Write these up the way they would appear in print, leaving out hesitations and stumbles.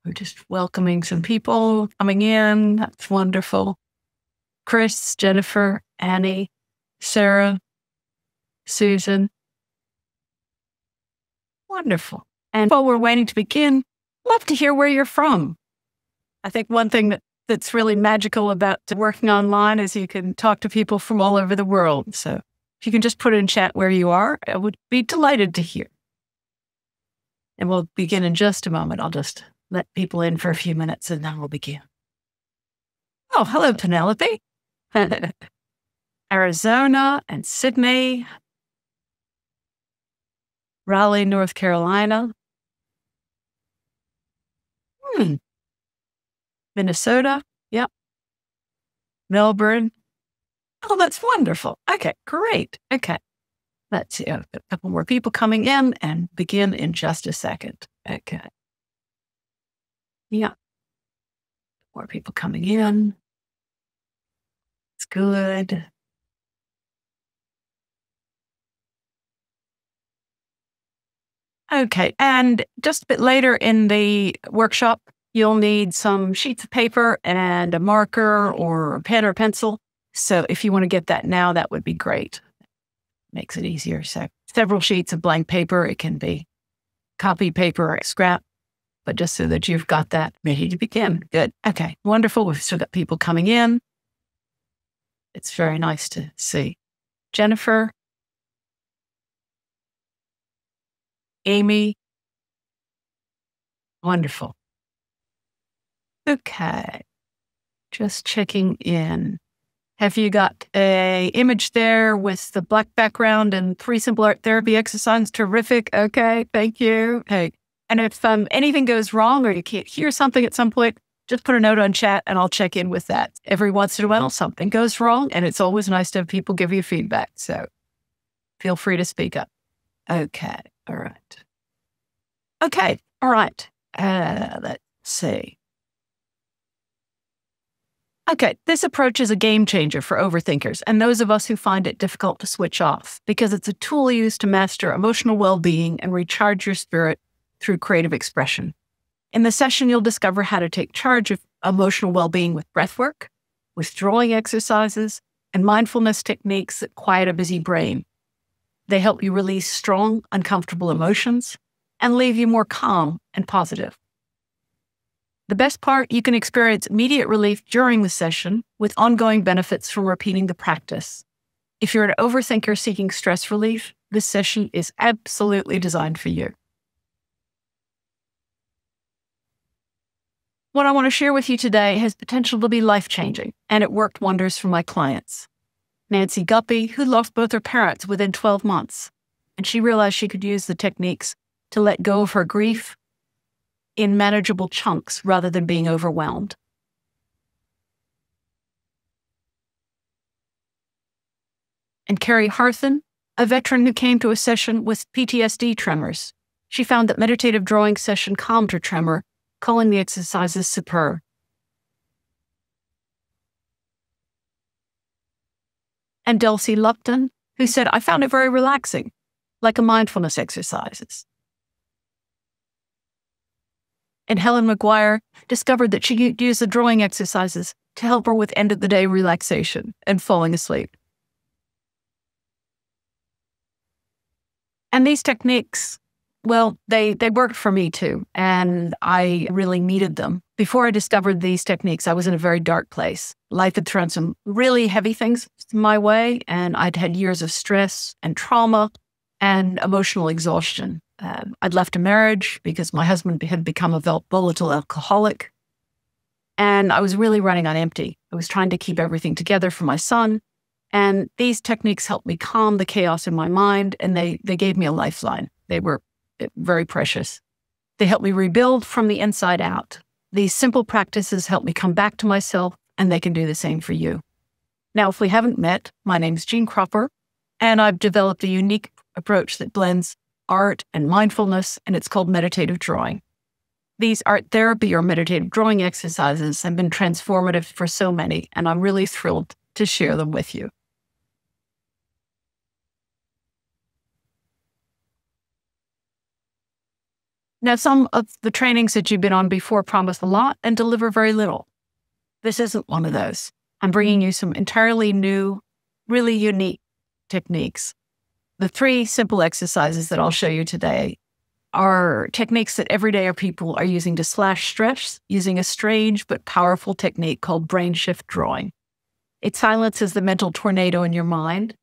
We're just welcoming some people coming in. That's wonderful. Chris, Jennifer, Annie, Sarah, Susan. Wonderful. And while we're waiting to begin, love to hear where you're from. I think one thing that's really magical about working online is you can talk to people from all over the world. So if you can just put in chat where you are, I would be delighted to hear. And we'll begin in just a moment. I'll just let people in for a few minutes and then we'll begin. Oh, hello, Penelope. Arizona and Sydney. Raleigh, North Carolina. Minnesota. Yep. Melbourne. Oh, that's wonderful. Okay, great. Okay. Let's see. A couple more people coming in and begin in just a second. Okay. Yeah. More people coming in. It's good. Okay. And just a bit later in the workshop, you'll need some sheets of paper and a marker or a pen or pencil. So if you want to get that now, that would be great. Makes it easier. So several sheets of blank paper. It can be copy paper or scrap, but just so that you've got that ready to begin. Good. Okay. Wonderful. We've still got people coming in. It's very nice to see. Jennifer, Amy. Wonderful. Okay. Just checking in. Have you got an image there with the black background and 3 simple art therapy exercises? Terrific. Okay. Thank you. Hey. And if anything goes wrong or you can't hear something at some point, just put a note on chat and I'll check in with that. Every once in a while, something goes wrong and it's always nice to have people give you feedback. So feel free to speak up. Okay. All right. Okay. All right. Let's see. Okay, this approach is a game changer for overthinkers and those of us who find it difficult to switch off because it's a tool used to master emotional well-being and recharge your spirit through creative expression. In the session, you'll discover how to take charge of emotional well-being with breathwork, withdrawing exercises, and mindfulness techniques that quiet a busy brain. They help you release strong, uncomfortable emotions and leave you more calm and positive. The best part, you can experience immediate relief during the session with ongoing benefits from repeating the practice. If you're an overthinker seeking stress relief, this session is absolutely designed for you. What I want to share with you today has potential to be life-changing, and it worked wonders for my clients. Nancy Guppy, who lost both her parents within 12 months, and she realized she could use the techniques to let go of her grief in manageable chunks rather than being overwhelmed. And Carrie Harthen, a veteran who came to a session with PTSD tremors. She found that meditative drawing session calmed her tremor, calling the exercises superb. And Dulcie Lupton, who said, I found it very relaxing, like a mindfulness exercises. And Helen McGuire discovered that she could use the drawing exercises to help her with end-of-the-day relaxation and falling asleep. And these techniques, well, they worked for me too, and I really needed them. Before I discovered these techniques, I was in a very dark place. Life had thrown some really heavy things my way, and I'd had years of stress and trauma and emotional exhaustion. I'd left a marriage because my husband had become a volatile alcoholic, and I was really running on empty. I was trying to keep everything together for my son, and these techniques helped me calm the chaos in my mind, and they gave me a lifeline. They were very precious. They helped me rebuild from the inside out. These simple practices help me come back to myself, and they can do the same for you. Now, if we haven't met, my name's Jean Kropper, and I've developed a unique approach that blends art and mindfulness, and it's called meditative drawing. These art therapy or meditative drawing exercises have been transformative for so many, and I'm really thrilled to share them with you. Now, some of the trainings that you've been on before promise a lot and deliver very little. This isn't one of those. I'm bringing you some entirely new, really unique techniques. The 3 simple exercises that I'll show you today are techniques that everyday people are using to slash stress using a strange but powerful technique called brain shift drawing. It silences the mental tornado in your mind,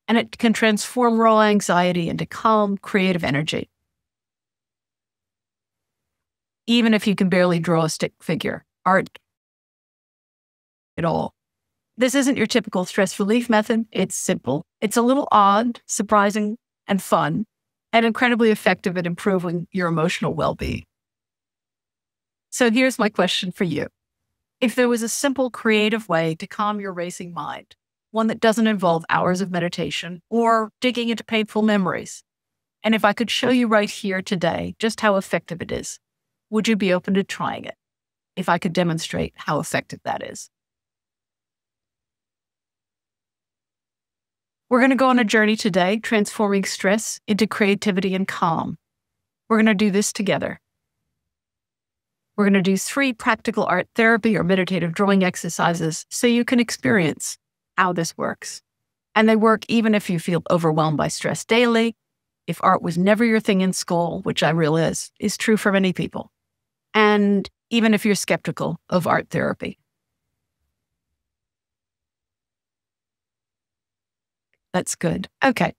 and it can transform raw anxiety into calm, creative energy. Even if you can barely draw a stick figure, art at all. This isn't your typical stress relief method. It's simple. It's a little odd, surprising, and fun, and incredibly effective at improving your emotional well-being. So here's my question for you. If there was a simple, creative way to calm your racing mind, one that doesn't involve hours of meditation or digging into painful memories, and if I could show you right here today just how effective it is, would you be open to trying it? If I could demonstrate how effective that is. We're going to go on a journey today, transforming stress into creativity and calm. We're going to do this together. We're going to do 3 practical art therapy or meditative drawing exercises so you can experience how this works. And they work even if you feel overwhelmed by stress daily, if art was never your thing in school, which I realize is true for many people, and even if you're skeptical of art therapy. That's good. Okay.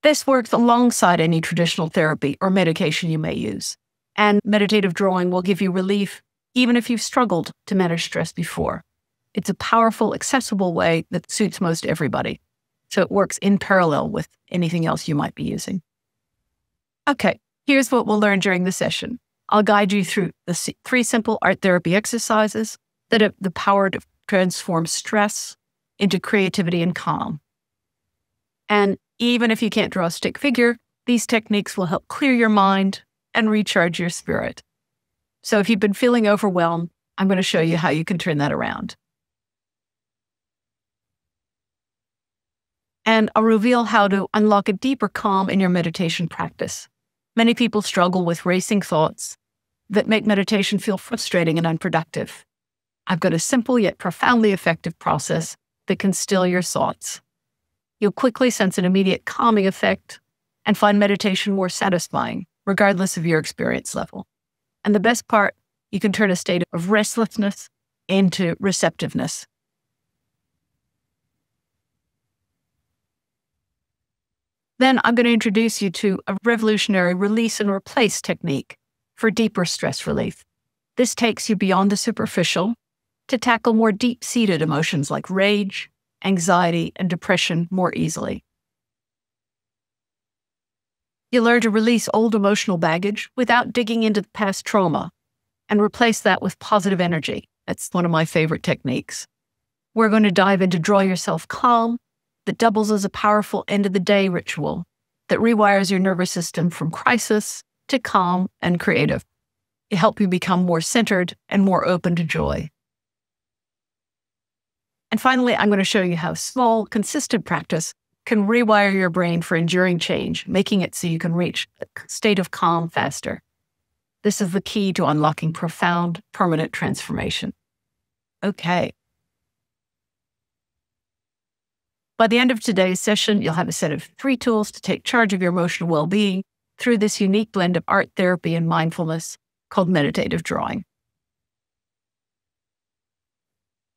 This works alongside any traditional therapy or medication you may use. And meditative drawing will give you relief even if you've struggled to manage stress before. It's a powerful, accessible way that suits most everybody. So it works in parallel with anything else you might be using. Okay, here's what we'll learn during the session. I'll guide you through the 3 simple art therapy exercises that have the power to transform stress into creativity and calm. And even if you can't draw a stick figure, these techniques will help clear your mind and recharge your spirit. So if you've been feeling overwhelmed, I'm going to show you how you can turn that around. And I'll reveal how to unlock a deeper calm in your meditation practice. Many people struggle with racing thoughts that make meditation feel frustrating and unproductive. I've got a simple yet profoundly effective process that can still your thoughts. You'll quickly sense an immediate calming effect and find meditation more satisfying, regardless of your experience level. And the best part, you can turn a state of restlessness into receptiveness. Then I'm going to introduce you to a revolutionary release and replace technique for deeper stress relief. This takes you beyond the superficial to tackle more deep-seated emotions like rage, anxiety, and depression more easily. You learn to release old emotional baggage without digging into the past trauma and replace that with positive energy. That's one of my favorite techniques. We're going to dive into Draw Yourself Calm, that doubles as a powerful end-of-the-day ritual that rewires your nervous system from crisis to calm and creative. It helps you become more centered and more open to joy. And finally, I'm going to show you how small, consistent practice can rewire your brain for enduring change, making it so you can reach a state of calm faster. This is the key to unlocking profound, permanent transformation. Okay. By the end of today's session, you'll have a set of 3 tools to take charge of your emotional well-being through this unique blend of art therapy and mindfulness called meditative drawing.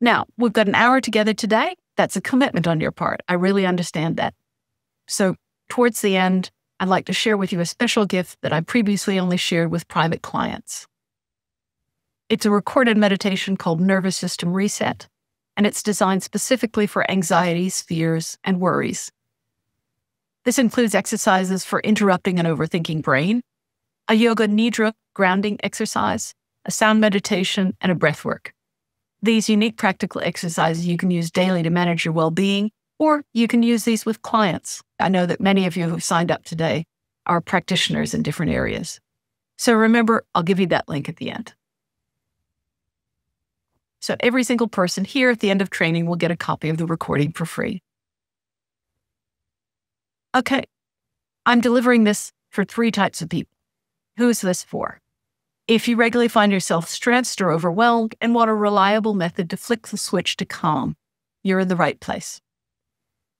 Now, we've got an hour together today. That's a commitment on your part. I really understand that. So towards the end, I'd like to share with you a special gift that I previously only shared with private clients. It's a recorded meditation called Nervous System Reset, and it's designed specifically for anxieties, fears, and worries. This includes exercises for interrupting an overthinking brain, a yoga nidra grounding exercise, a sound meditation, and a breath work. These unique practical exercises you can use daily to manage your well-being, or you can use these with clients. I know that many of you who've signed up today are practitioners in different areas. So remember, I'll give you that link at the end. So every single person here at the end of training will get a copy of the recording for free. Okay, I'm delivering this for 3 types of people. Who's this for? If you regularly find yourself stressed or overwhelmed and want a reliable method to flick the switch to calm, you're in the right place.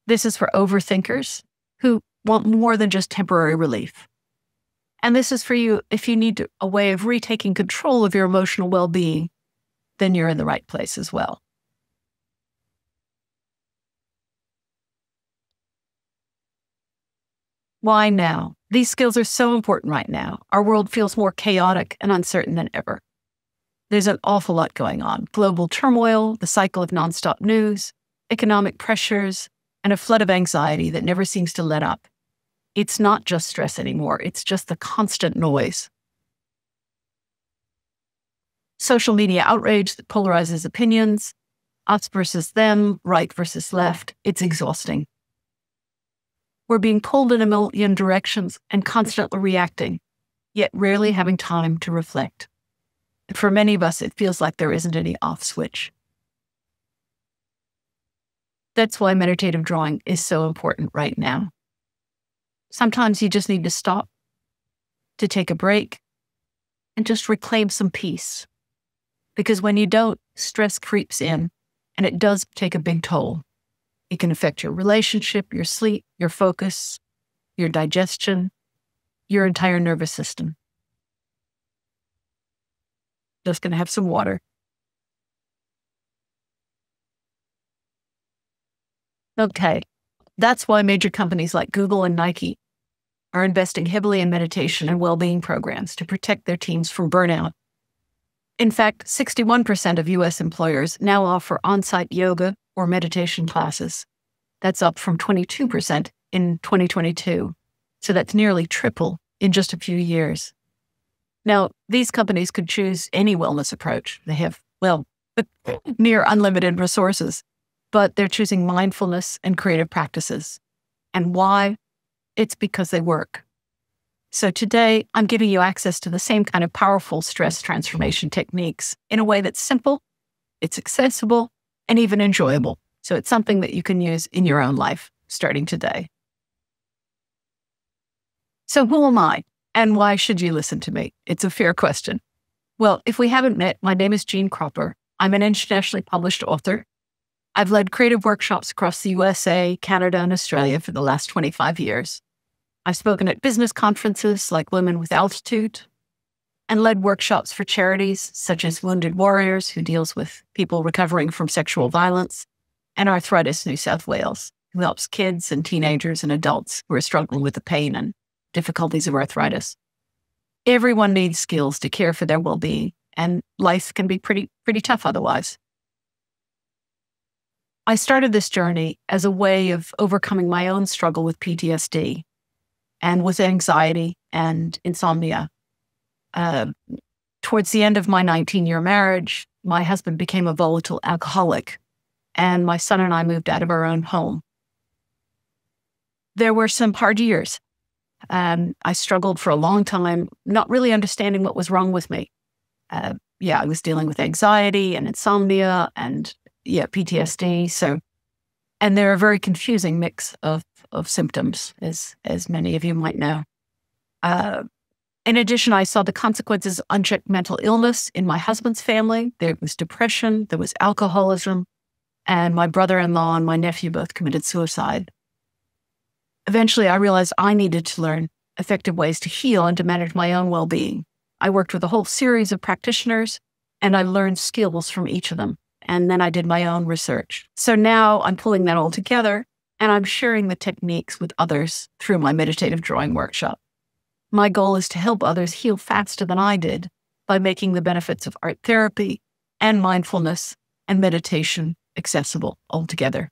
This is for overthinkers who want more than just temporary relief. And this is for you if you need a way of retaking control of your emotional well-being, then you're in the right place as well. Why now? These skills are so important right now. Our world feels more chaotic and uncertain than ever. There's an awful lot going on. Global turmoil, the cycle of nonstop news, economic pressures, and a flood of anxiety that never seems to let up. It's not just stress anymore. It's just the constant noise. Social media outrage that polarizes opinions, us versus them, right versus left. It's exhausting. We're being pulled in a million directions and constantly reacting, yet rarely having time to reflect. For many of us, it feels like there isn't any off switch. That's why meditative drawing is so important right now. Sometimes you just need to stop, to take a break, and just reclaim some peace. Because when you don't, stress creeps in, and it does take a big toll. It can affect your relationship, your sleep, your focus, your digestion, your entire nervous system. Just going to have some water. Okay, that's why major companies like Google and Nike are investing heavily in meditation and well-being programs to protect their teams from burnout. In fact, 61% of U.S. employers now offer on-site yoga or meditation classes. That's up from 22% in 2022. So that's nearly triple in just a few years. Now, these companies could choose any wellness approach. They have, near unlimited resources, but they're choosing mindfulness and creative practices. And why? It's because they work. So today, I'm giving you access to the same kind of powerful stress transformation techniques in a way that's simple, it's accessible, and even enjoyable. So it's something that you can use in your own life starting today. So who am I, and why should you listen to me? It's a fair question. Well, if we haven't met, my name is Jean Kropper. I'm an internationally published author. I've led creative workshops across the USA, Canada, and Australia for the last 25 years. I've spoken at business conferences like Women with Altitude and led workshops for charities such as Wounded Warriors, who deals with people recovering from sexual violence, and Arthritis New South Wales, who helps kids and teenagers and adults who are struggling with the pain and difficulties of arthritis. Everyone needs skills to care for their well-being, and life can be pretty tough otherwise. I started this journey as a way of overcoming my own struggle with PTSD and with anxiety and insomnia. Towards the end of my 19-year marriage, my husband became a volatile alcoholic, and my son and I moved out of our own home. There were some hard years. I struggled for a long time, not really understanding what was wrong with me. I was dealing with anxiety and insomnia and PTSD. And they're a very confusing mix of symptoms, as many of you might know. In addition, I saw the consequences of unchecked mental illness in my husband's family. There was depression, there was alcoholism, and my brother-in-law and my nephew both committed suicide. Eventually, I realized I needed to learn effective ways to heal and to manage my own well-being. I worked with a whole series of practitioners, and I learned skills from each of them. And then I did my own research. So now I'm pulling that all together, and I'm sharing the techniques with others through my Meditative Drawing Workshop. My goal is to help others heal faster than I did by making the benefits of art therapy and mindfulness and meditation accessible altogether.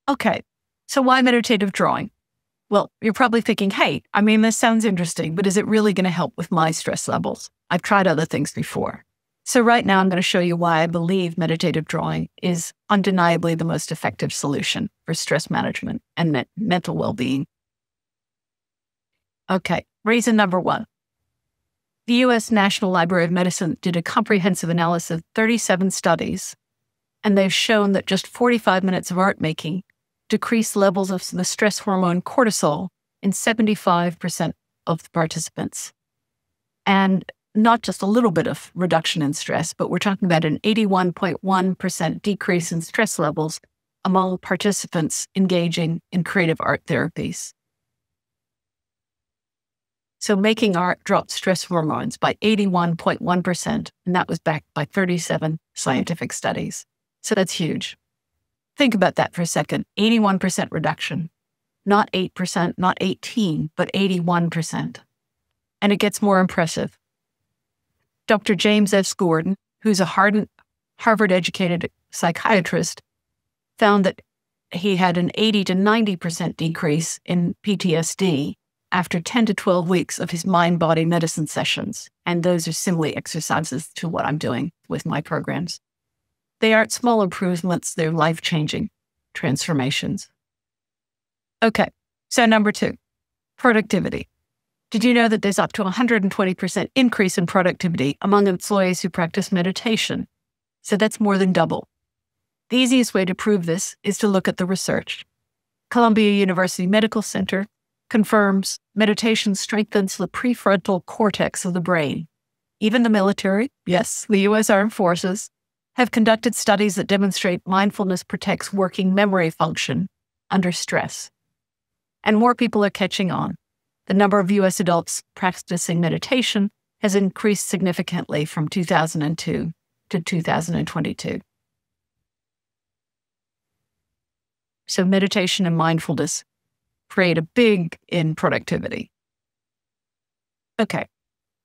Okay, so why meditative drawing? Well, you're probably thinking, hey, this sounds interesting, but is it really going to help with my stress levels? I've tried other things before. So right now I'm going to show you why I believe meditative drawing is undeniably the most effective solution for stress management and mental well-being. Okay, reason number one. The U.S. National Library of Medicine did a comprehensive analysis of 37 studies, and they've shown that just 45 minutes of art making decrease levels of the stress hormone cortisol in 75% of the participants. And not just a little bit of reduction in stress, but we're talking about an 81.1% decrease in stress levels among participants engaging in creative art therapies. So making art dropped stress hormones by 81.1%, and that was backed by 37 scientific studies. So that's huge. Think about that for a second. 81% reduction. Not 8%, not 18%, but 81%. And it gets more impressive. Dr. James S. Gordon, who's a Harvard-educated psychiatrist, found that he had an 80 to 90% decrease in PTSD after 10 to 12 weeks of his mind-body medicine sessions. And those are similar exercises to what I'm doing with my programs. They aren't small improvements, they're life-changing transformations. Okay, so number 2, productivity. Did you know that there's up to 120% increase in productivity among employees who practice meditation? So that's more than double. The easiest way to prove this is to look at the research. Columbia University Medical Center confirms meditation strengthens the prefrontal cortex of the brain. Even the military, yes, the U.S. Armed Forces, have conducted studies that demonstrate mindfulness protects working memory function under stress. And more people are catching on. The number of U.S. adults practicing meditation has increased significantly from 2002 to 2022. So meditation and mindfulness create a big in productivity. Okay,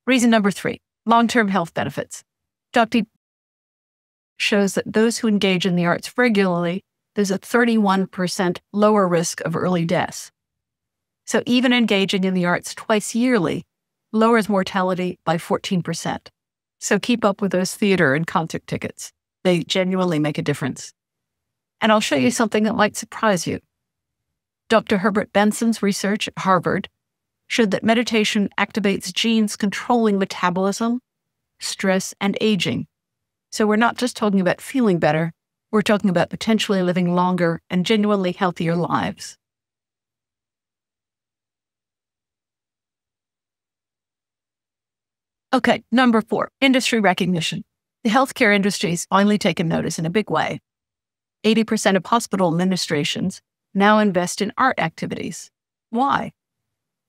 reason number 3, long-term health benefits. Dr. shows that those who engage in the arts regularly, there's a 31% lower risk of early death. So even engaging in the arts twice yearly lowers mortality by 14%. So keep up with those theater and concert tickets. They genuinely make a difference. And I'll show you something that might surprise you. Dr. Herbert Benson's research at Harvard showed that meditation activates genes controlling metabolism, stress, and aging. So we're not just talking about feeling better, we're talking about potentially living longer and genuinely healthier lives. Okay, number 4, industry recognition. The healthcare industry has finally taken notice in a big way. 80% of hospital administrations now invest in art activities. Why?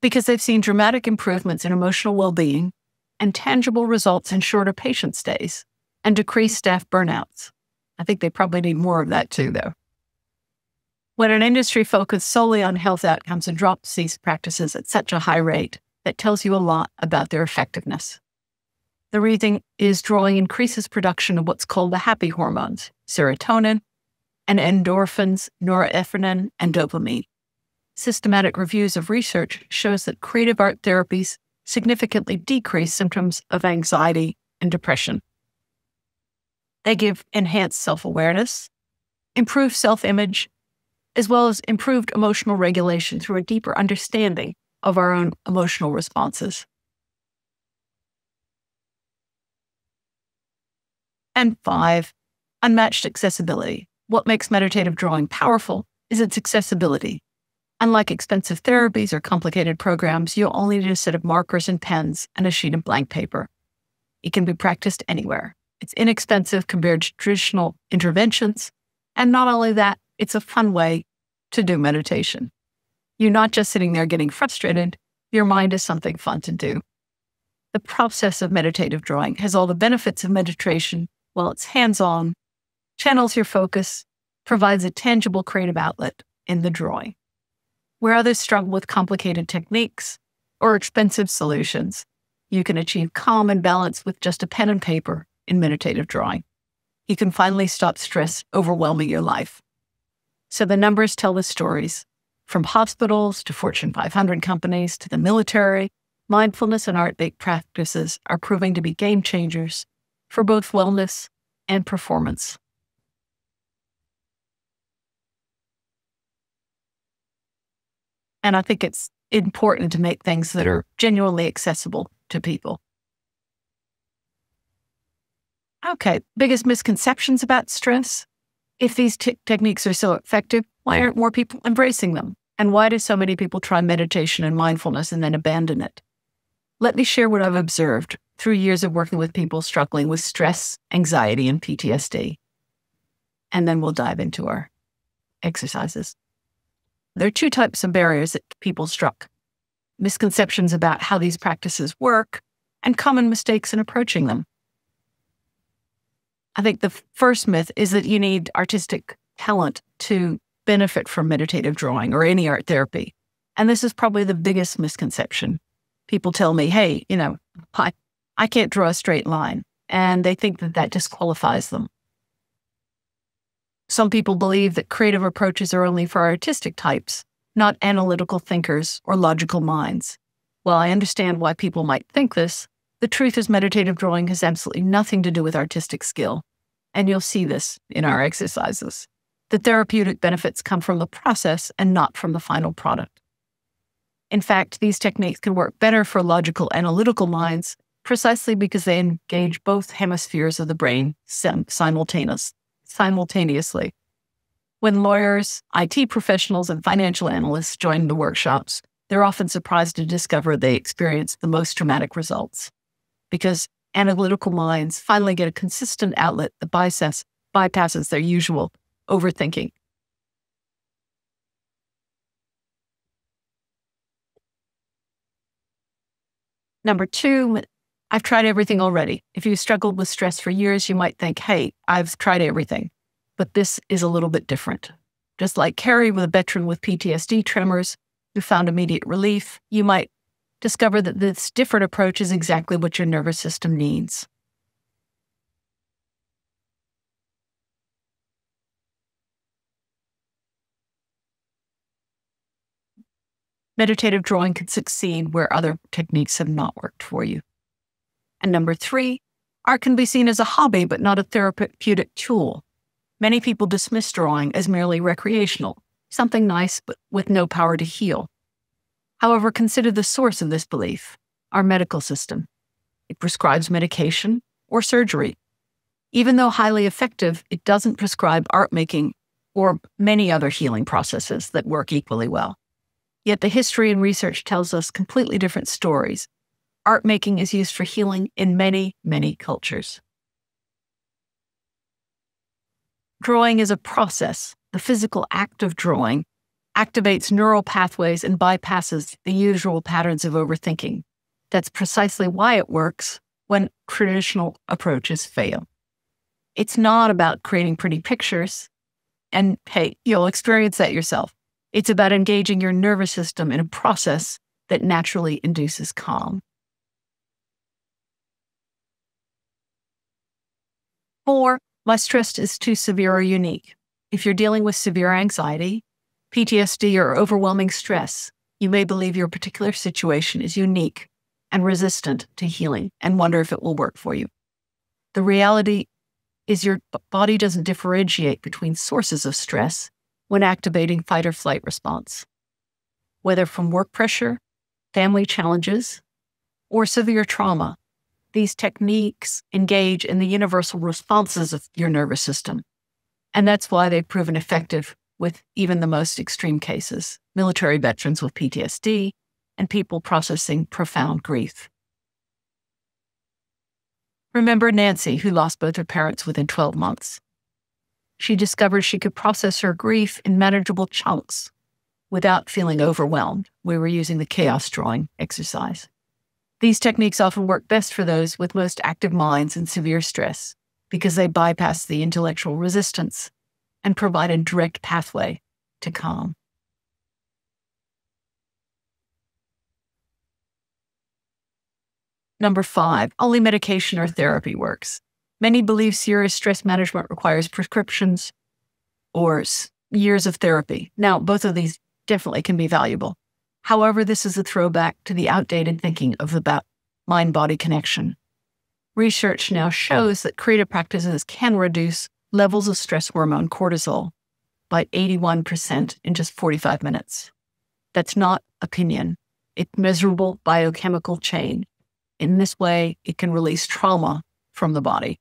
Because they've seen dramatic improvements in emotional well-being and tangible results in shorter patient stays and decreased staff burnouts. I think they probably need more of that too, though. When an industry focused solely on health outcomes and drops these practices at such a high rate, that tells you a lot about their effectiveness. The reason is drawing increases production of what's called the happy hormones, serotonin, and endorphins, norepinephrine, and dopamine. Systematic reviews of research shows that creative art therapies significantly decrease symptoms of anxiety and depression. They give enhanced self-awareness, improved self-image, as well as improved emotional regulation through a deeper understanding of our own emotional responses. And 5, unmatched accessibility. What makes meditative drawing powerful is its accessibility. Unlike expensive therapies or complicated programs, you'll only need a set of markers and pens and a sheet of blank paper. It can be practiced anywhere. It's inexpensive compared to traditional interventions. And not only that, it's a fun way to do meditation. You're not just sitting there getting frustrated. Your mind is something fun to do. The process of meditative drawing has all the benefits of meditation while it's hands-on, channels your focus, provides a tangible creative outlet in the drawing. Where others struggle with complicated techniques or expensive solutions, you can achieve calm and balance with just a pen and paper in meditative drawing. You can finally stop stress overwhelming your life. So the numbers tell the stories. From hospitals to Fortune 500 companies to the military, mindfulness and art-based practices are proving to be game changers for both wellness and performance. And I think it's important to make things that are genuinely accessible to people. Okay, biggest misconceptions about stress. If these techniques are so effective, why aren't more people embracing them? And why do so many people try meditation and mindfulness and then abandon it? Let me share what I've observed through years of working with people struggling with stress, anxiety, and PTSD. And then we'll dive into our exercises. There are two types of barriers that people struck: misconceptions about how these practices work and common mistakes in approaching them. I think the first myth is that you need artistic talent to benefit from meditative drawing or any art therapy. And this is probably the biggest misconception. People tell me, hey, I can't draw a straight line. And they think that that disqualifies them. Some people believe that creative approaches are only for artistic types, not analytical thinkers or logical minds. While I understand why people might think this, the truth is meditative drawing has absolutely nothing to do with artistic skill. And you'll see this in our exercises. The therapeutic benefits come from the process and not from the final product. In fact, these techniques can work better for logical, analytical minds precisely because they engage both hemispheres of the brain simultaneously. When lawyers, IT professionals, and financial analysts join the workshops, they're often surprised to discover they experience the most dramatic results because analytical minds finally get a consistent outlet that bypasses their usual overthinking. Number two, I've tried everything already. If you struggled with stress for years, you might think, hey, I've tried everything. But this is a little bit different. Just like Carrie, with a veteran with PTSD tremors who found immediate relief, you might discover that this different approach is exactly what your nervous system needs. Meditative drawing can succeed where other techniques have not worked for you. And number three, art can be seen as a hobby, but not a therapeutic tool. Many people dismiss drawing as merely recreational, something nice, but with no power to heal. However, consider the source of this belief, our medical system. It prescribes medication or surgery. Even though highly effective, it doesn't prescribe art making or many other healing processes that work equally well. Yet the history and research tells us completely different stories. Art making is used for healing in many, many cultures. Drawing is a process. The physical act of drawing activates neural pathways and bypasses the usual patterns of overthinking. That's precisely why it works when traditional approaches fail. It's not about creating pretty pictures, and hey, you'll experience that yourself. It's about engaging your nervous system in a process that naturally induces calm. 4, my stress is too severe or unique. If you're dealing with severe anxiety, PTSD, or overwhelming stress, you may believe your particular situation is unique and resistant to healing and wonder if it will work for you. The reality is your body doesn't differentiate between sources of stress when activating fight or flight response. Whether from work pressure, family challenges, or severe trauma, these techniques engage in the universal responses of your nervous system. And that's why they've proven effective with even the most extreme cases, military veterans with PTSD and people processing profound grief. Remember Nancy, who lost both her parents within 12 months. She discovered she could process her grief in manageable chunks without feeling overwhelmed. We were using the chaos drawing exercise. These techniques often work best for those with most active minds and severe stress because they bypass the intellectual resistance and provide a direct pathway to calm. Number 5, only medication or therapy works. Many believe serious stress management requires prescriptions or years of therapy. Now, both of these definitely can be valuable. However, this is a throwback to the outdated thinking of the mind-body connection. Research now shows that creative practices can reduce levels of stress hormone cortisol by 81% in just 45 minutes. That's not opinion. It's measurable biochemical change. In this way, it can release trauma from the body.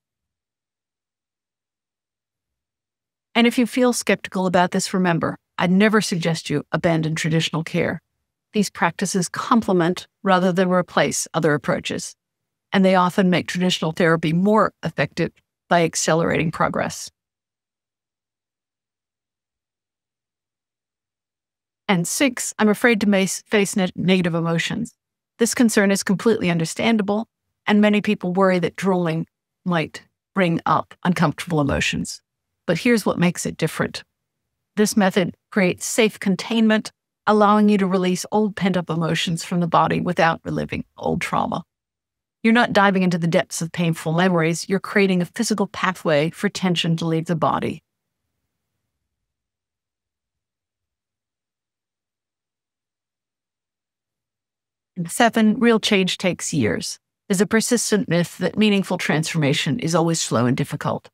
And if you feel skeptical about this, remember, I'd never suggest you abandon traditional care. These practices complement rather than replace other approaches, and they often make traditional therapy more effective by accelerating progress. And 6, I'm afraid to face negative emotions. This concern is completely understandable, and many people worry that drawing might bring up uncomfortable emotions. But here's what makes it different. This method creates safe containment, allowing you to release old pent-up emotions from the body without reliving old trauma. You're not diving into the depths of painful memories, you're creating a physical pathway for tension to leave the body. And 7, real change takes years. There's a persistent myth that meaningful transformation is always slow and difficult.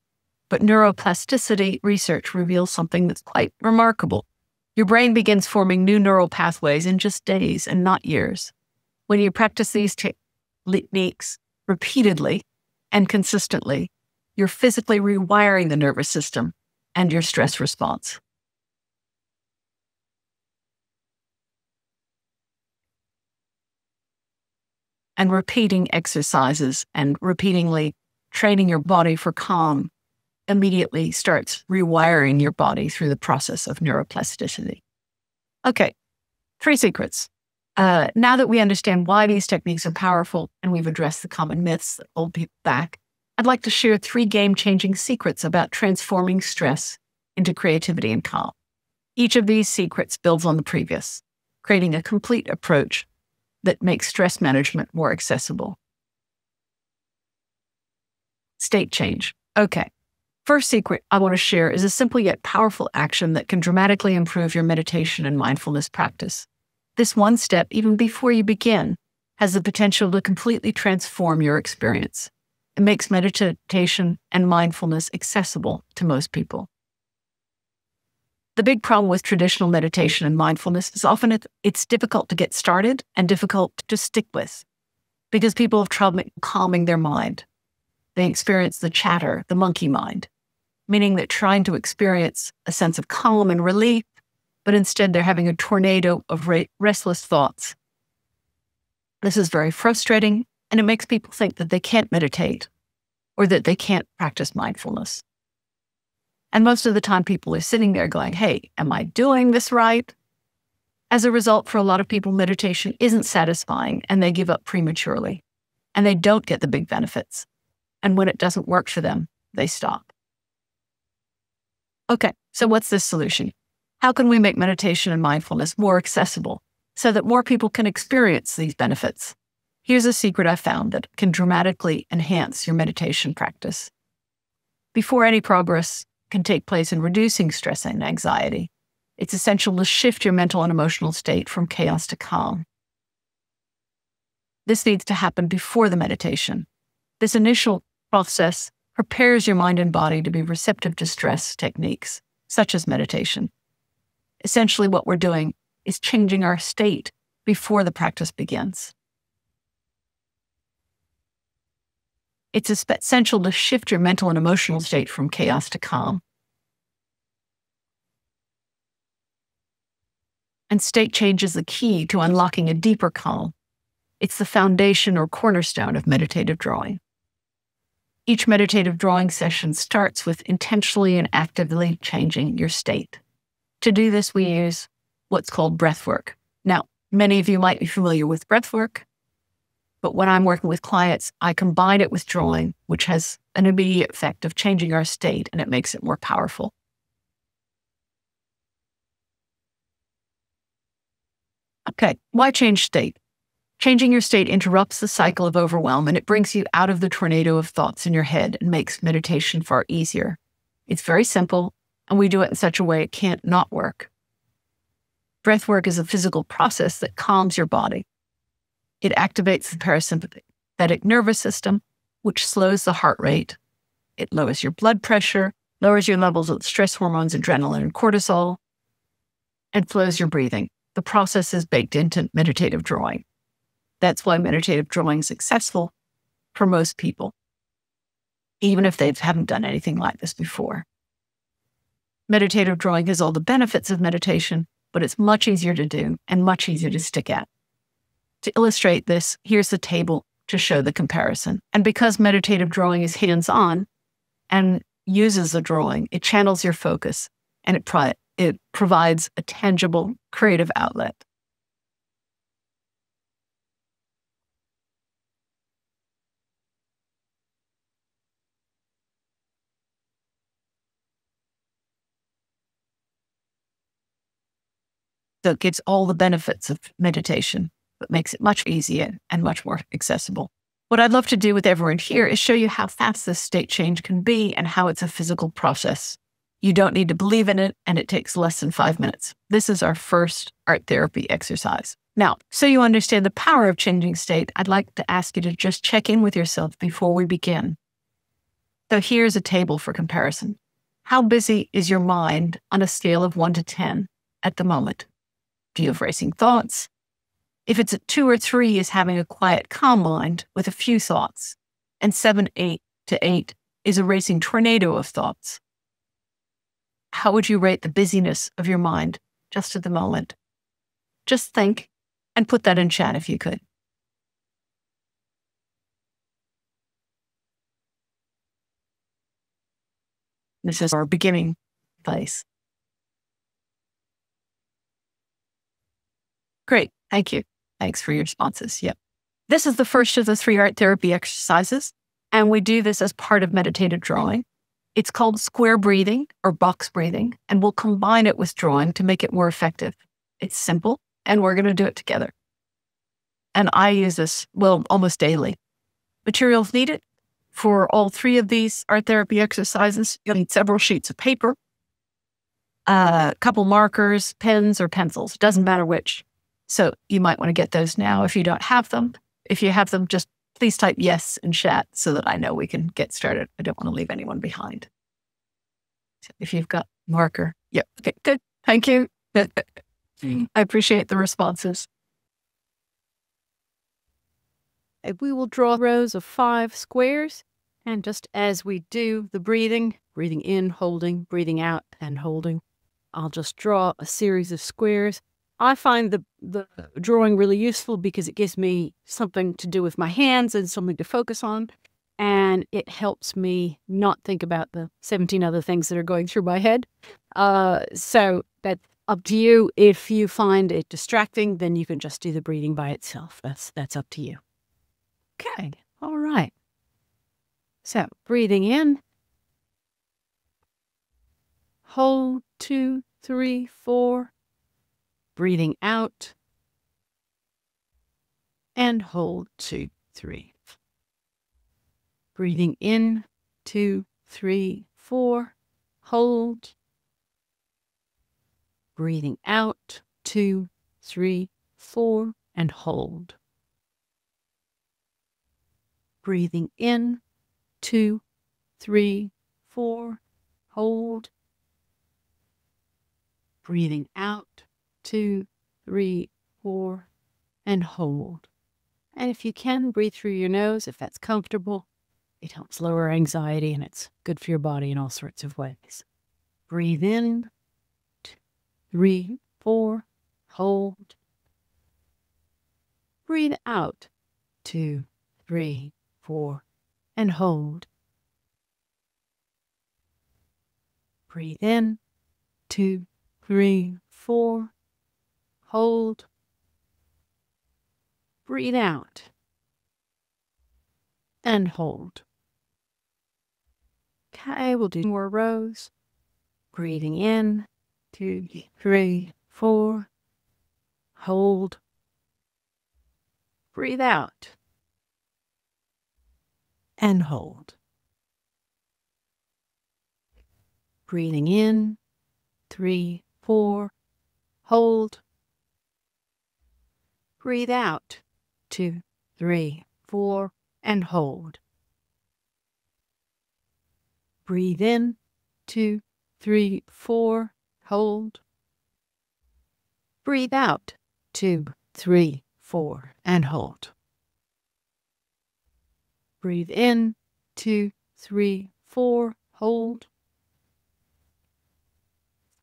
But neuroplasticity research reveals something that's quite remarkable. Your brain begins forming new neural pathways in just days and not years. When you practice these techniques repeatedly and consistently, you're physically rewiring the nervous system and your stress response. And repeating exercises and repeatedly training your body for calm immediately starts rewiring your body through the process of neuroplasticity. Okay, 3 secrets. Now that we understand why these techniques are powerful and we've addressed the common myths that hold people back, I'd like to share 3 game-changing secrets about transforming stress into creativity and calm. Each of these secrets builds on the previous, creating a complete approach that makes stress management more accessible. State change. Okay. First secret I want to share is a simple yet powerful action that can dramatically improve your meditation and mindfulness practice. This one step, even before you begin, has the potential to completely transform your experience. It makes meditation and mindfulness accessible to most people. The big problem with traditional meditation and mindfulness is often it's difficult to get started and difficult to stick with because people have trouble calming their mind. They experience the chatter, the monkey mind, meaning that trying to experience a sense of calm and relief, but instead they're having a tornado of restless thoughts. This is very frustrating, and it makes people think that they can't meditate or that they can't practice mindfulness. And most of the time people are sitting there going, hey, am I doing this right? As a result, for a lot of people, meditation isn't satisfying and they give up prematurely and they don't get the big benefits. And when it doesn't work for them, they stop. Okay, so what's this solution? How can we make meditation and mindfulness more accessible so that more people can experience these benefits? Here's a secret I found that can dramatically enhance your meditation practice. Before any progress can take place in reducing stress and anxiety, it's essential to shift your mental and emotional state from chaos to calm. This needs to happen before the meditation. This initial process prepares your mind and body to be receptive to stress techniques, such as meditation. Essentially, what we're doing is changing our state before the practice begins. It's essential to shift your mental and emotional state from chaos to calm. And state change is the key to unlocking a deeper calm. It's the foundation or cornerstone of meditative drawing. Each meditative drawing session starts with intentionally and actively changing your state. To do this, we use what's called breath work. Now, many of you might be familiar with breath work, but when I'm working with clients, I combine it with drawing, which has an immediate effect of changing our state, and it makes it more powerful. Okay, why change state? Changing your state interrupts the cycle of overwhelm, and it brings you out of the tornado of thoughts in your head and makes meditation far easier. It's very simple, and we do it in such a way it can't not work. Breath work is a physical process that calms your body. It activates the parasympathetic nervous system, which slows the heart rate. It lowers your blood pressure, lowers your levels of stress hormones, adrenaline and cortisol, and slows your breathing. The process is baked into meditative drawing. That's why meditative drawing is successful for most people, even if they haven't done anything like this before. Meditative drawing has all the benefits of meditation, but it's much easier to do and much easier to stick at. To illustrate this, here's the table to show the comparison. And because meditative drawing is hands-on and uses the drawing, it channels your focus and it provides a tangible creative outlet. So it gives all the benefits of meditation, but makes it much easier and much more accessible. What I'd love to do with everyone here is show you how fast this state change can be and how it's a physical process. You don't need to believe in it, and it takes less than 5 minutes. This is our first art therapy exercise. Now, so you understand the power of changing state, I'd like to ask you to just check in with yourself before we begin. So here's a table for comparison. How busy is your mind on a scale of 1 to 10 at the moment? Do you have racing thoughts? If it's at 2 or 3 is having a quiet, calm mind with a few thoughts, and 7, 8 to 8 is a racing tornado of thoughts. How would you rate the busyness of your mind just at the moment? Just think and put that in chat if you could. This is our beginning place. Great. Thank you. Thanks for your responses. Yep. This is the first of the 3 art therapy exercises, and we do this as part of meditative drawing. It's called square breathing or box breathing, and we'll combine it with drawing to make it more effective. It's simple, and we're going to do it together. And I use this, well, almost daily. Materials needed for all 3 of these art therapy exercises. You'll need several sheets of paper, a couple markers, pens, or pencils. Doesn't matter which. So you might want to get those now if you don't have them. If you have them, just please type yes in chat so that I know we can get started. I don't want to leave anyone behind. So if you've got marker, yep, okay, good. Thank you. I appreciate the responses. We will draw rows of 5 squares, and just as we do the breathing in, holding, breathing out, and holding, I'll just draw a series of squares. I find the drawing really useful because it gives me something to do with my hands and something to focus on, and it helps me not think about the 17 other things that are going through my head. So that's up to you. If you find it distracting, then you can just do the breathing by itself. That's up to you. Okay, all right. So breathing in, hold 2, 3, 4. Breathing out, and hold 2, 3. Breathing in, 2, 3, 4. Hold. Breathing out, 2, 3, 4, and hold. Breathing in, 2, 3, 4. Hold. Breathing out, 2, 3, 4, and hold. And if you can, breathe through your nose if that's comfortable. It helps lower anxiety, and it's good for your body in all sorts of ways. Breathe in, 2, 3, 4, hold. Breathe out, 2, 3, 4, and hold. Breathe in, 2, 3, 4. Hold. Breathe out. And hold. Okay, we'll do more rows. Breathing in, 2, 3, 4. Hold. Breathe out. And hold. Breathing in, 3, 4. Hold. Breathe out, 2, 3, 4, and hold. Breathe in, 2, 3, 4, hold. Breathe out, 2, 3, 4, and hold. Breathe in, 2, 3, 4, hold.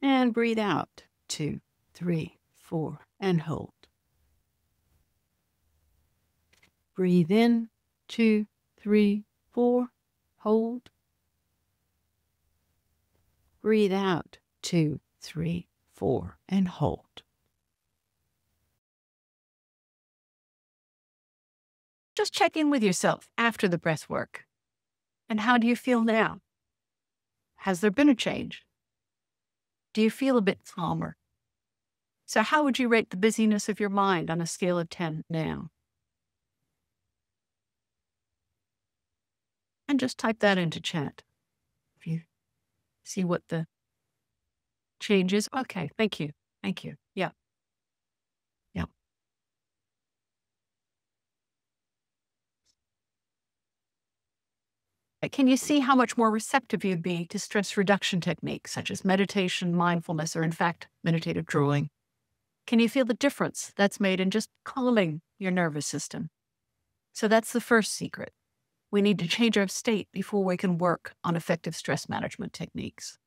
And breathe out. 2, 3, 4, and hold. Breathe in. 2, 3, 4, hold. Breathe out. 2, 3, 4, and hold. Just check in with yourself after the breath work. And how do you feel now? Has there been a change? Do you feel a bit calmer? So how would you rate the busyness of your mind on a scale of 10 now? And just type that into chat. If you see what the change is. Okay, thank you. Thank you. Yeah. Yeah. Can you see how much more receptive you'd be to stress reduction techniques such as meditation, mindfulness, or in fact, meditative drawing? Can you feel the difference that's made in just calming your nervous system? So that's the first secret. We need to change our state before we can work on effective stress management techniques.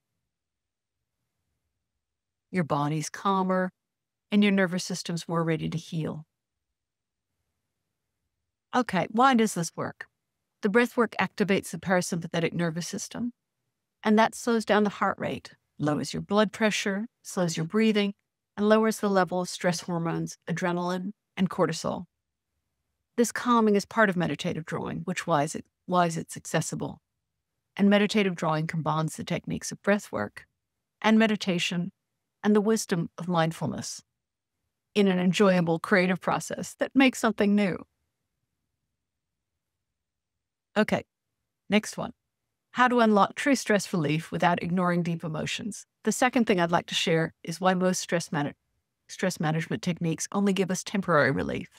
Your body's calmer and your nervous system's more ready to heal. Okay, why does this work? The breath work activates the parasympathetic nervous system, and that slows down the heart rate, lowers your blood pressure, slows your breathing, and lowers the level of stress hormones, adrenaline, and cortisol. This calming is part of meditative drawing, which why it's accessible. And meditative drawing combines the techniques of breath work and meditation and the wisdom of mindfulness in an enjoyable, creative process that makes something new. Okay, next one. How to unlock true stress relief without ignoring deep emotions. The second thing I'd like to share is why most stress management techniques only give us temporary relief.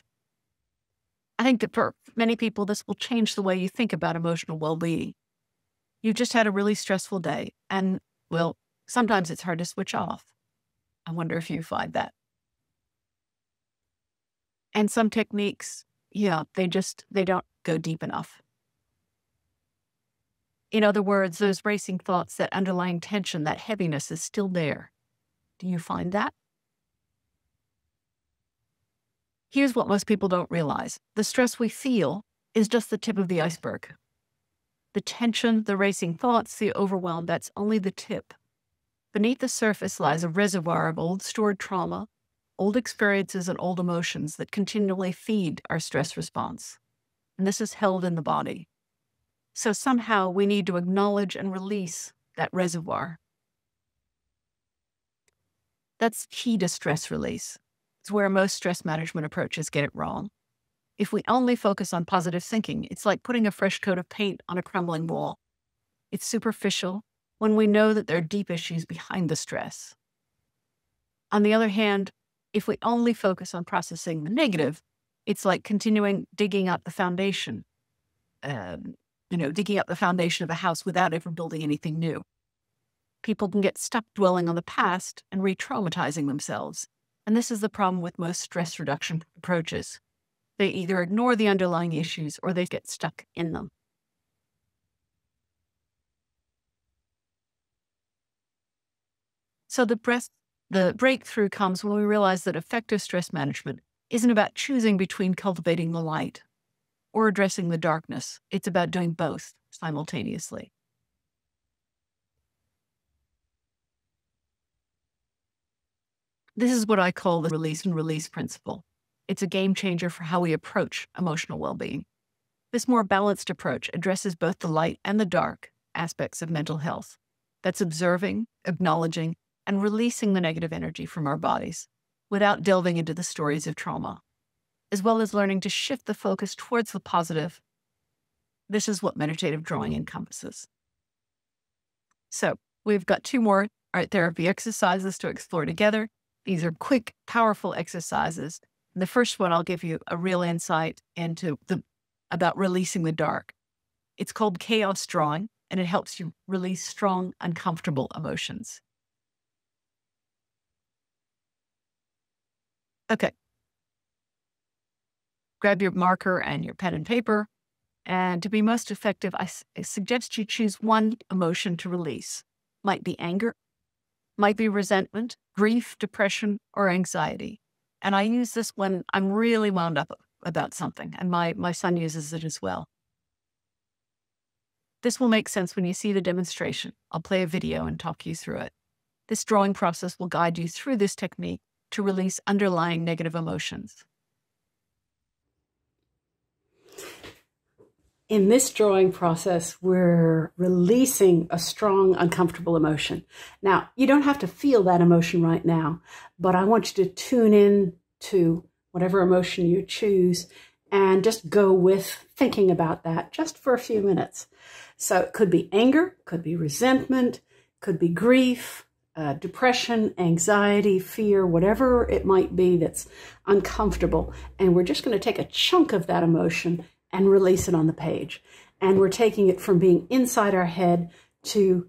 I think that for many people, this will change the way you think about emotional well-being. You've just had a really stressful day, and, well, sometimes it's hard to switch off. I wonder if you find that. And some techniques, they don't go deep enough. In other words, those racing thoughts, that underlying tension, that heaviness is still there. Do you find that? Here's what most people don't realize. The stress we feel is just the tip of the iceberg. The tension, the racing thoughts, the overwhelm, that's only the tip. Beneath the surface lies a reservoir of old stored trauma, old experiences, and old emotions that continually feed our stress response. And this is held in the body. So somehow we need to acknowledge and release that reservoir. That's key to stress release. It's where most stress management approaches get it wrong. If we only focus on positive thinking, it's like putting a fresh coat of paint on a crumbling wall. It's superficial when we know that there are deep issues behind the stress. On the other hand, if we only focus on processing the negative, it's like digging up the foundation. Digging up the foundation of a house without ever building anything new. People can get stuck dwelling on the past and re-traumatizing themselves. And this is the problem with most stress reduction approaches. They either ignore the underlying issues or they get stuck in them. So the breakthrough comes when we realize that effective stress management isn't about choosing between cultivating the light or addressing the darkness. It's about doing both simultaneously. This is what I call the release and release principle. It's a game changer for how we approach emotional well-being. This more balanced approach addresses both the light and the dark aspects of mental health. That's observing, acknowledging, and releasing the negative energy from our bodies without delving into the stories of trauma, as well as learning to shift the focus towards the positive. This is what meditative drawing encompasses. So we've got 2 more art therapy exercises to explore together. These are quick, powerful exercises. And the first one, I'll give you a real insight into about releasing the dark. It's called chaos drawing, and it helps you release strong, uncomfortable emotions. Okay. Grab your marker and your pen and paper. And to be most effective, I suggest you choose one emotion to release. Might be anger, Might be resentment, grief, depression, or anxiety. And I use this when I'm really wound up about something, and my son uses it as well. This will make sense when you see the demonstration. I'll play a video and talk you through it. This drawing process will guide you through this technique to release underlying negative emotions. In this drawing process, we're releasing a strong, uncomfortable emotion. Now, you don't have to feel that emotion right now, but I want you to tune in to whatever emotion you choose and just go with thinking about that just for a few minutes. So it could be anger, could be resentment, could be grief, depression, anxiety, fear, whatever it might be that's uncomfortable. And we're just going to take a chunk of that emotion and release it on the page. And we're taking it from being inside our head to